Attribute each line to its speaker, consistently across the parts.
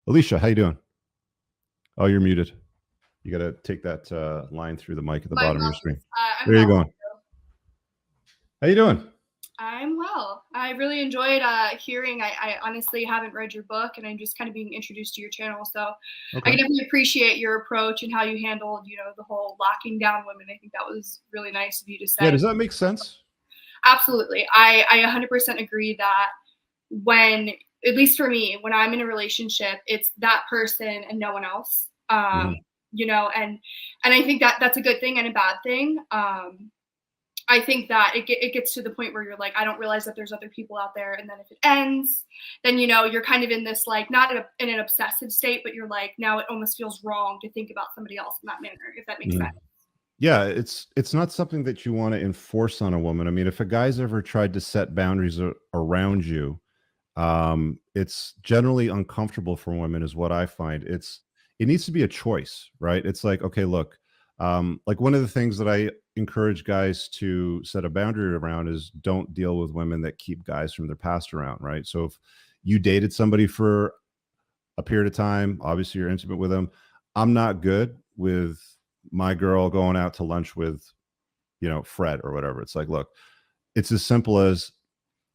Speaker 1: Alicia, how you doing? Oh, you're muted. You got to take that line through the mic at the
Speaker 2: My
Speaker 1: bottom of your
Speaker 2: apologies.
Speaker 1: screen.
Speaker 2: I'm
Speaker 1: There you
Speaker 2: well.
Speaker 1: going. How you doing?
Speaker 2: I'm well. I really enjoyed hearing. I honestly haven't read your book, and I'm just kind of being introduced to your channel. So I
Speaker 1: Okay.
Speaker 2: can definitely appreciate your approach and how you handled, the whole locking down women. I think that was really nice of you to
Speaker 1: Yeah,
Speaker 2: say.
Speaker 1: does that make sense?
Speaker 2: Absolutely. I 100% agree that when, at least for me, when I'm in a relationship, it's that person and no one else.
Speaker 1: Hmm.
Speaker 2: And I think that that's a good thing and a bad thing. I think that it gets to the point where you're like, I don't realize that there's other people out there. And then if it ends, then, you're kind of in this, like, not in an obsessive state, but you're like, now it almost feels wrong to think about somebody else in that manner, if that makes
Speaker 1: Hmm.
Speaker 2: sense.
Speaker 1: Yeah, it's not something that you want to enforce on a woman. I mean, if a guy's ever tried to set boundaries around you, it's generally uncomfortable for women, is what I find. It needs to be a choice, right? It's like, okay, look, like one of the things that I encourage guys to set a boundary around is don't deal with women that keep guys from their past around, right? So if you dated somebody for a period of time, obviously you're intimate with them. I'm not good with my girl going out to lunch with, Fred or whatever. It's like, look, it's as simple as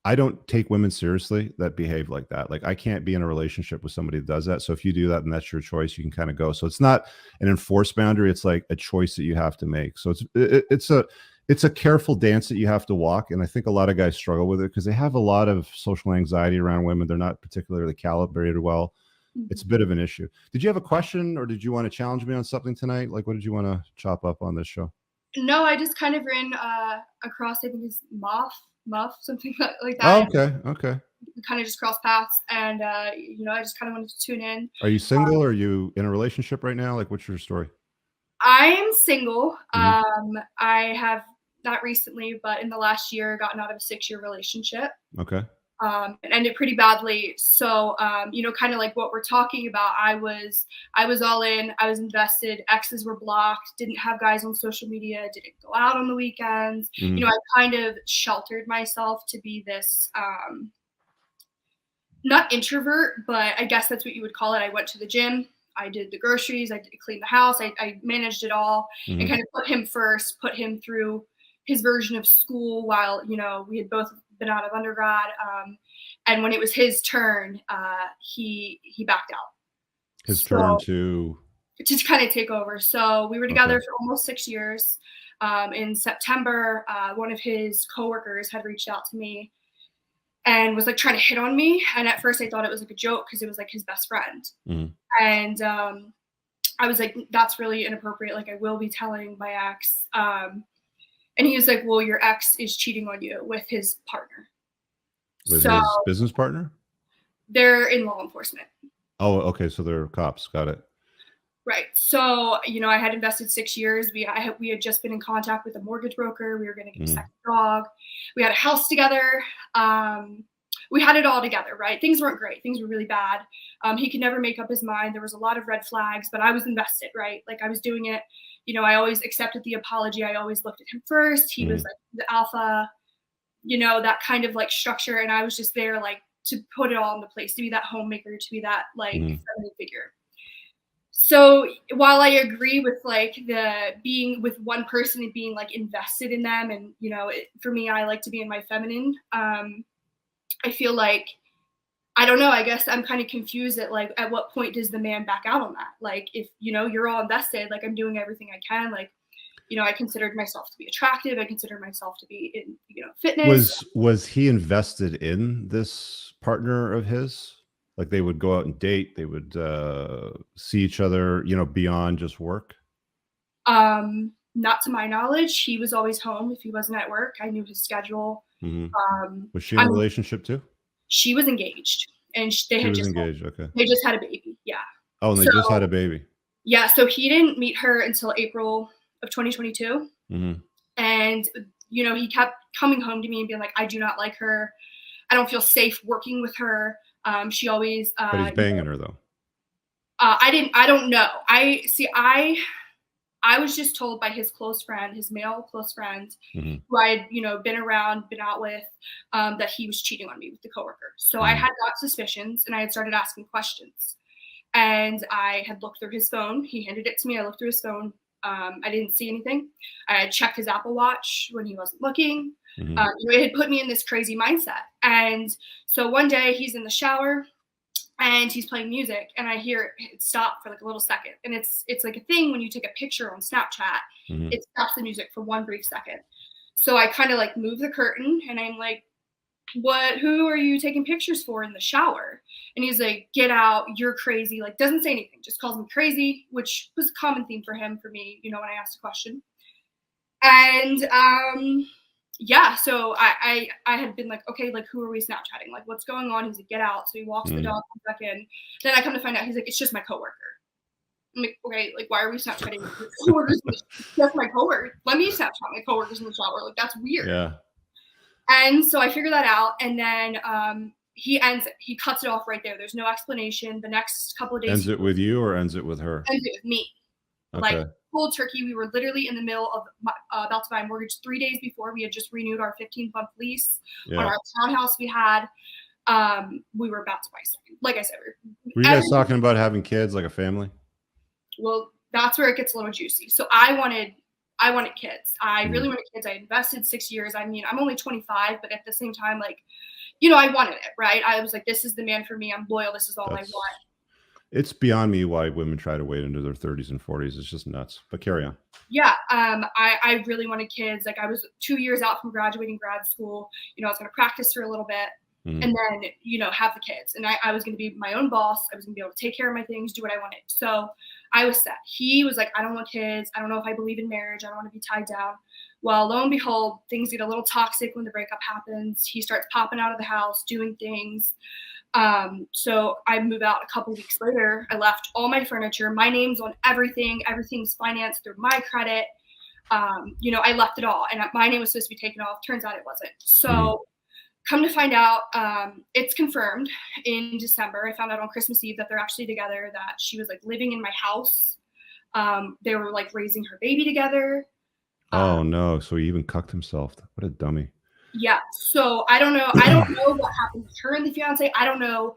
Speaker 1: I don't take women seriously that behave like that. Like I can't be in a relationship with somebody that does that. So if you do that, and that's your choice, you can kind of go. So it's not an enforced boundary. It's like a choice that you have to make. So it's a careful dance that you have to walk. And I think a lot of guys struggle with it because they have a lot of social anxiety around women. They're not particularly calibrated well. It's a
Speaker 2: Mhm.
Speaker 1: bit of an issue. Did you have a question or did you want to challenge me on something tonight? Like, what did you want to chop up on this show?
Speaker 2: No, I just kind of ran across, I think it's Muff, something like
Speaker 1: Oh,
Speaker 2: that.
Speaker 1: okay. Okay.
Speaker 2: We kind of just crossed paths, and I just kind of wanted to tune in.
Speaker 1: Are you single? Are you in a relationship right now? Like, what's your story?
Speaker 2: I'm single.
Speaker 1: Hmm.
Speaker 2: I have not recently, but in the last year, gotten out of a 6-year relationship.
Speaker 1: Okay.
Speaker 2: It ended pretty badly. So, kind of like what we're talking about, I was all in, I was invested. Exes were blocked, didn't have guys on social media, didn't go out on the weekends.
Speaker 1: Hmm.
Speaker 2: I kind of sheltered myself to be this, not introvert, but I guess that's what you would call it. I went to the gym, I did the groceries, I did clean the house, I managed it all, and
Speaker 1: Hmm.
Speaker 2: kind of put him first, put him through his version of school while we had both been out of undergrad. And when it was his turn, he backed out.
Speaker 1: His turn
Speaker 2: So
Speaker 1: to.
Speaker 2: to kind of take over. So we were
Speaker 1: Okay.
Speaker 2: together for almost 6 years. In September, one of his coworkers had reached out to me and was like trying to hit on me. And at first, I thought it was like a joke because it was like his best friend.
Speaker 1: Hmm.
Speaker 2: And I was like, that's really inappropriate. Like, I will be telling my ex. And he was like, well, your ex is cheating on you with his partner.
Speaker 1: With
Speaker 2: So
Speaker 1: his business partner.
Speaker 2: they're in law enforcement.
Speaker 1: Oh, okay. So they're cops. Got it.
Speaker 2: Right. So, I had invested 6 years. We had just been in contact with a mortgage broker. We were going to get a
Speaker 1: Hmm.
Speaker 2: second dog. We had a house together. We had it all together, right? Things weren't great. Things were really bad. He could never make up his mind. There was a lot of red flags, but I was invested, right? Like I was doing it. I always accepted the apology. I always looked at him first. He
Speaker 1: Hmm.
Speaker 2: was like the alpha, that kind of like structure. And I was just there like to put it all into place, to be that homemaker, to be that like
Speaker 1: Hmm.
Speaker 2: feminine figure. So while I agree with like the being with one person and being like invested in them, and for me, I like to be in my feminine. I feel like I don't know. I guess I'm kind of confused at like at what point does the man back out on that? Like if you're all invested, like I'm doing everything I can. Like I considered myself to be attractive. I considered myself to be in fitness.
Speaker 1: Was he invested in this partner of his? Like they would go out and date. They would see each other. Beyond just work.
Speaker 2: Not to my knowledge, he was always home if he wasn't at work. I knew his schedule.
Speaker 1: Hmm.
Speaker 2: Um,
Speaker 1: Was she in a
Speaker 2: I'm
Speaker 1: relationship too?
Speaker 2: She was engaged, and they
Speaker 1: She
Speaker 2: had
Speaker 1: was
Speaker 2: just
Speaker 1: engaged. Okay.
Speaker 2: had a baby. Yeah.
Speaker 1: Oh, and they
Speaker 2: So
Speaker 1: just had a baby.
Speaker 2: yeah, so he didn't meet her until April of 2022,
Speaker 1: Hmm.
Speaker 2: and he kept coming home to me and being like, "I do not like her. I don't feel safe working with her. She always,
Speaker 1: But he's banging her though.
Speaker 2: I didn't. I don't know. I see. I was just told by his close friend, his male close friend,
Speaker 1: Hmm.
Speaker 2: who I had, been around, been out with, that he was cheating on me with the coworker. So I
Speaker 1: Hmm.
Speaker 2: had got suspicions, and I had started asking questions. and I had looked through his phone. He handed it to me. I looked through his phone. I didn't see anything. I had checked his Apple Watch when he wasn't looking.
Speaker 1: Mhm.
Speaker 2: It had put me in this crazy mindset. And so one day he's in the shower and he's playing music, and I hear it stop for like a little second. And it's like a thing when you take a picture on Snapchat,
Speaker 1: Mhm.
Speaker 2: it stops the music for one brief second. So I kind of like move the curtain, and I'm like, who are you taking pictures for in the shower? And he's like, get out, you're crazy. Like, doesn't say anything, just calls me crazy, which was a common theme for him, for me, when I asked a question. And yeah, so I had been like, okay, like, who are we Snapchatting? Like, what's going on? He's like, get out. So he walks the
Speaker 1: Mhm.
Speaker 2: dog back in. Then I come to find out he's like, it's just my coworker. I'm like, okay, like, why are we Snapchatting your coworkers? It's just my coworker. Let me Snapchat my coworkers in the shower. Like, that's weird.
Speaker 1: Yeah.
Speaker 2: And so I figure that out, and then he cuts it off right there. There's no explanation. The next couple of days,
Speaker 1: Ends
Speaker 2: he
Speaker 1: it with you or ends it with her?
Speaker 2: ends it with me. Like,
Speaker 1: Okay.
Speaker 2: cold turkey. We were literally in the middle of about to buy a mortgage 3 days before. We had just renewed our 15-month lease on
Speaker 1: Yeah.
Speaker 2: our townhouse we had. We were about to buy something. Like I said,
Speaker 1: Were you guys talking about having kids, like a family?
Speaker 2: well, that's where it gets a little juicy. So I wanted kids. I really wanted kids. I invested 6 years. I mean, I'm only 25, but at the same time, like, I wanted it, right? I was like, this is the man for me. I'm loyal. This is all I want.
Speaker 1: It's beyond me why women try to wait into their 30s and 40s. It's just nuts. But carry on.
Speaker 2: Yeah, I really wanted kids. Like, I was 2 years out from graduating grad school. I was going to practice for a little bit,
Speaker 1: Mhm.
Speaker 2: and then have the kids. And I was going to be my own boss. I was going to be able to take care of my things, do what I wanted. So I was set. He was like, I don't want kids. I don't know if I believe in marriage. I don't want to be tied down. Well, lo and behold, things get a little toxic when the breakup happens. He starts popping out of the house, doing things. So I move out a couple weeks later. I left all my furniture. My name's on everything. Everything's financed through my credit. I left it all, and my name was supposed to be taken off. Turns out it wasn't. So come to find out, it's confirmed in December. I found out on Christmas Eve that they're actually together, that she was like living in my house. They were like raising her baby together.
Speaker 1: Oh no. So he even cucked himself. What a dummy.
Speaker 2: Yeah. So I don't know. I don't know what happened with her and the fiance. I don't know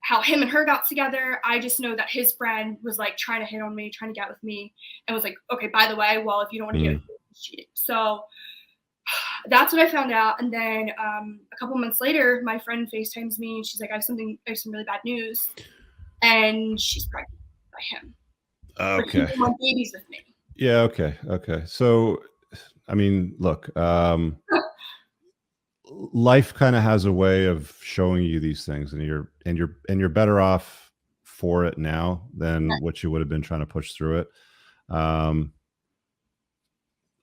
Speaker 2: how him and her got together. I just know that his friend was like trying to hit on me, trying to get with me, and was like, okay, by the way, well, if you don't want to get with me, he's cheating. So that's what I found out. And then a couple months later, my friend FaceTimes me, and she's like, I have some really bad news. And she's pregnant by him. But he
Speaker 1: Okay.
Speaker 2: didn't want babies with me.
Speaker 1: Yeah. Okay. Okay. So, I mean, look, life kind of has a way of showing you these things, and you're better off for it now than what you would have been trying to push through it.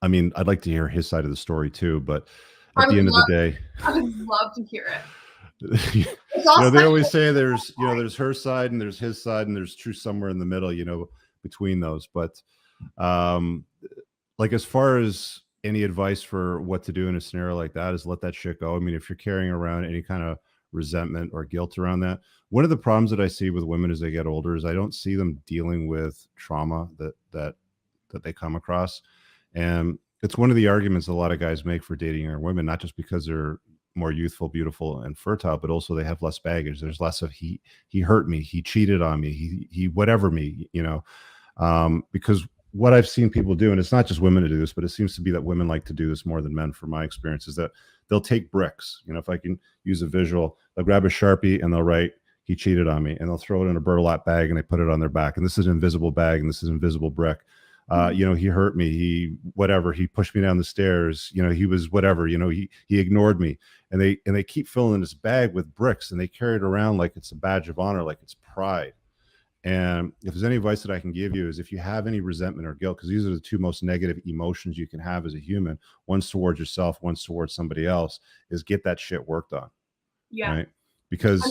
Speaker 1: I mean, I'd like to hear his side of the story too, but at the end of the day,
Speaker 2: I would love to hear it.
Speaker 1: they always say there's her side and there's his side, and there's truth somewhere in the middle, between those. But like, as far as any advice for what to do in a scenario like that, is let that shit go. I mean, if you're carrying around any kind of resentment or guilt around that, one of the problems that I see with women as they get older is I don't see them dealing with trauma that they come across. And it's one of the arguments a lot of guys make for dating younger women, not just because they're more youthful, beautiful, and fertile, but also they have less baggage. There's less of he hurt me, he cheated on me, he whatever me, because what I've seen people do, and it's not just women to do this, but it seems to be that women like to do this more than men, from my experience, is that they'll take bricks. If I can use a visual, they'll grab a Sharpie and they'll write, he cheated on me, and they'll throw it in a burlap bag and they put it on their back. And this is an invisible bag, and this is an invisible brick. He hurt me, he pushed me down the stairs, he was whatever, he ignored me. And they keep filling this bag with bricks, and they carry it around like it's a badge of honor, like it's pride. And if there's any advice that I can give you, is if you have any resentment or guilt, because these are the two most negative emotions you can have as a human, one's towards yourself, one's towards somebody else, is get that shit worked on.
Speaker 2: Yeah.
Speaker 1: Right? Because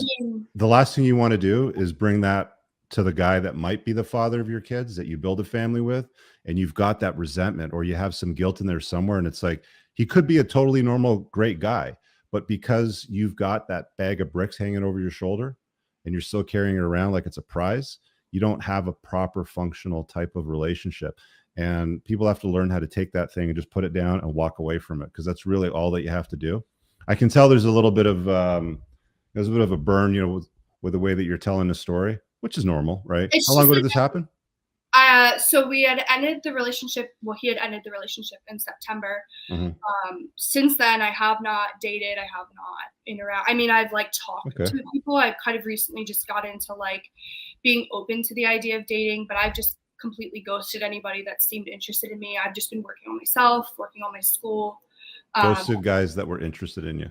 Speaker 1: the last thing you want to do is bring that to the guy that might be the father of your kids that you build a family with, and you've got that resentment, or you have some guilt in there somewhere, and it's like, he could be a totally normal, great guy, but because you've got that bag of bricks hanging over your shoulder and you're still carrying it around like it's a prize, you don't have a proper functional type of relationship. And people have to learn how to take that thing and just put it down and walk away from it, because that's really all that you have to do. I can tell there's a little bit of a burn, with the way that you're telling the story, which is normal, right?
Speaker 2: It's
Speaker 1: How long
Speaker 2: just
Speaker 1: ago
Speaker 2: like
Speaker 1: did this happen?
Speaker 2: so we had ended the relationship. Well, he had ended the relationship in September.
Speaker 1: Mhm.
Speaker 2: Since then, I have not dated. I have not interact. I mean, I've like talked
Speaker 1: Okay.
Speaker 2: to people. I've kind of recently just got into like being open to the idea of dating, but I've just completely ghosted anybody that seemed interested in me. I've just been working on myself, working on my school. Um,
Speaker 1: Ghosted guys that were interested in you.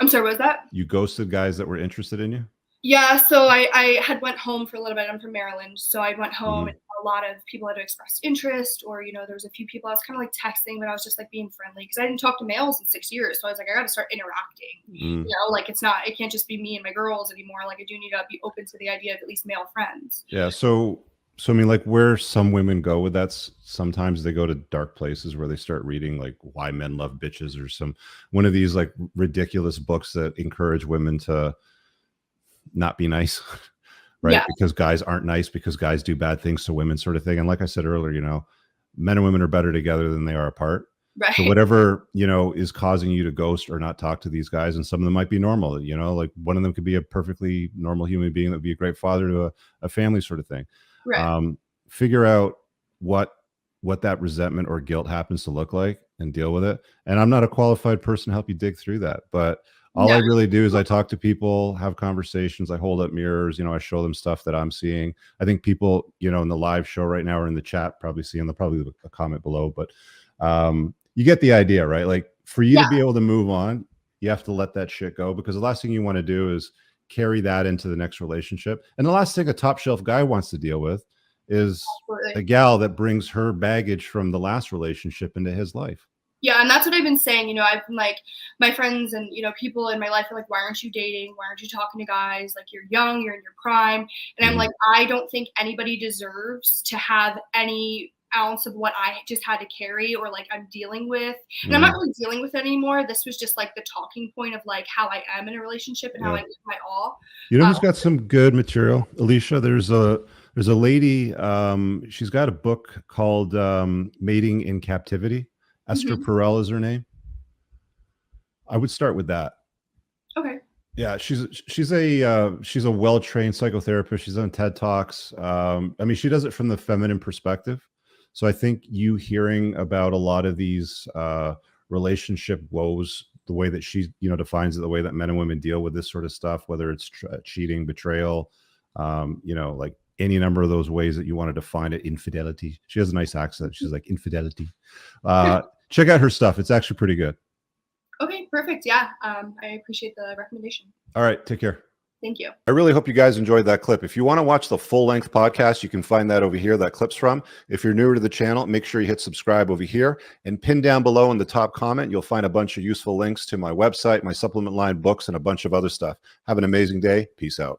Speaker 2: I'm sorry, what was that?
Speaker 1: You ghosted guys that were interested in you?
Speaker 2: Yeah, so I had went home for a little bit. I'm from Maryland, so I went home
Speaker 1: Mhm.
Speaker 2: and a lot of people had expressed interest, or there was a few people I was kind of like texting, but I was just like being friendly because I didn't talk to males in 6 years. So I was like, I got to start interacting.
Speaker 1: Mm.
Speaker 2: Like it can't just be me and my girls anymore. Like I do need to be open to the idea of at least male friends.
Speaker 1: Yeah, so I mean, like, where some women go with that, sometimes they go to dark places where they start reading like Why Men Love Bitches or some one of these like ridiculous books that encourage women to not be nice, right?
Speaker 2: Yeah,
Speaker 1: Because guys aren't nice because guys do bad things to women, sort of thing. And like I said earlier, men and women are better together than they are apart. So
Speaker 2: right,
Speaker 1: whatever, is causing you to ghost or not talk to these guys, and some of them might be normal, like one of them could be a perfectly normal human being that would be a great father to a family, sort of thing.
Speaker 2: right.
Speaker 1: um, Figure out what that resentment or guilt happens to look like and deal with it. And I'm not a qualified person to help you dig through that, but all I
Speaker 2: No,
Speaker 1: really do is I talk to people, have conversations, I hold up mirrors, I show them stuff that I'm seeing. I think people, in the live show right now or in the chat probably seeing, they'll probably leave a comment below, but you get the idea, right? Like, for you
Speaker 2: yeah,
Speaker 1: to be able to move on, you have to let that shit go, because the last thing you want to do is carry that into the next relationship. And the last thing a top shelf guy wants to deal with is a
Speaker 2: absolutely.
Speaker 1: gal that brings her baggage from the last relationship into his life.
Speaker 2: Yeah, and that's what I've been saying. I've been like, my friends and people in my life are like, why aren't you dating? Why aren't you talking to guys? Like, you're young, you're in your prime. And I'm
Speaker 1: Mhm.
Speaker 2: like, I don't think anybody deserves to have any ounce of what I just had to carry or like I'm dealing with. And I'm not
Speaker 1: Mhm.
Speaker 2: really dealing with it anymore. This was just like the talking point of like how I am in a relationship and how
Speaker 1: Yeah.
Speaker 2: I give my all.
Speaker 1: You know
Speaker 2: Uh,
Speaker 1: who's got some good material, Alicia? There's a lady. She's got a book called Mating in Captivity. Esther
Speaker 2: mhm.
Speaker 1: Perel is her name. I would start with that.
Speaker 2: Okay.
Speaker 1: Yeah, she's a well trained psychotherapist. She's on TED Talks. I mean, she does it from the feminine perspective. So I think you hearing about a lot of these relationship woes, the way that she defines it, the way that men and women deal with this sort of stuff, whether it's cheating, betrayal, like any number of those ways that you want to define it, infidelity. She has a nice accent. She's like, infidelity. Check out her stuff. It's actually pretty good.
Speaker 2: Okay, perfect. Yeah. I appreciate the recommendation.
Speaker 1: All right, take care.
Speaker 2: Thank you.
Speaker 1: I really hope you guys enjoyed that clip. If you want to watch the full length podcast, you can find that over here, that clip's from. If you're newer to the channel, make sure you hit subscribe over here, and pin down below in the top comment, you'll find a bunch of useful links to my website, my supplement line, books, and a bunch of other stuff. Have an amazing day. Peace out.